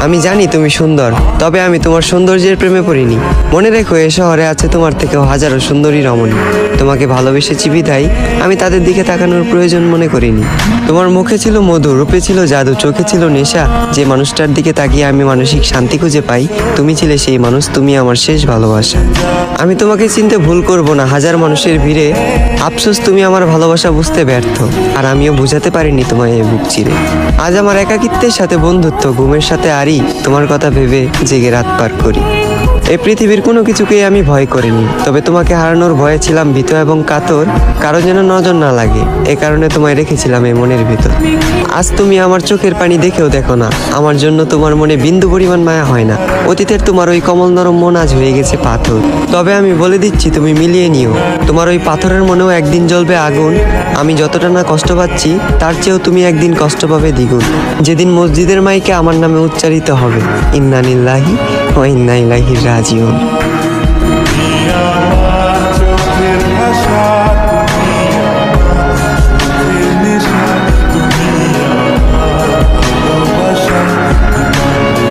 আমি জানি তুমি সুন্দর, তবে আমি তোমার সৌন্দর্যের প্রেমে পড়িনি। মনে রেখো, এ শহরে আছে তোমার থেকেও হাজারো সুন্দরী রমণী। তোমাকে ভালোবেসেছি বিধায় আমি তাদের দিকে তাকানোর প্রয়োজন মনে করিনি। তোমার মুখে ছিল মধু, রূপে ছিল জাদু, চোখে ছিল নেশা। যে মানুষটার দিকে তাকিয়ে আমি মানসিক শান্তি খুঁজে পাই, তুমি ছিলে সেই মানুষ। তুমি আমার শেষ ভালোবাসা। আমি তোমাকে চিনতে ভুল করব না হাজার মানুষের ভিড়ে। আফসোস তুমি আমার ভালোবাসা বুঝতে ব্যর্থ, আর আমিও বুঝাতে পারিনি তোমায় এই বুক চিরে। আজ আমার একাকিত্বের সাথে বন্ধুত্ব, ঘুমের সাথে আরি, তোমার কথা ভেবে জেগে রাত পার করি। এই পৃথিবীর কোনো কিছুকেই আমি ভয় করিনি, তবে তোমাকে হারানোর ভয়ে ছিলাম ভীত এবং কাতর। কারো যেন নজর না লাগে, এ কারণে তোমায় রেখেছিলাম এই মনের ভিতর। আজ তুমি আমার চোখের পানি দেখেও দেখো না, আমার জন্য তোমার মনে বিন্দু পরিমাণ মায়া হয় না। অতীতের তোমার ওই কমল নরম মন আজ হয়ে গেছে পাথর। তবে আমি বলে দিচ্ছি, তুমি মিলিয়ে নিও, তোমার ওই পাথরের মনেও একদিন জ্বলবে আগুন। আমি যতটা না কষ্ট পাচ্ছি, তার চেয়েও তুমি একদিন কষ্ট পাবে দ্বিগুণ। যেদিন মসজিদের মাইকে আমার নামে উচ্চারিত হবে ইন্না লিল্লাহি ওয়া ইন্না ইলাইহি রাজিউন।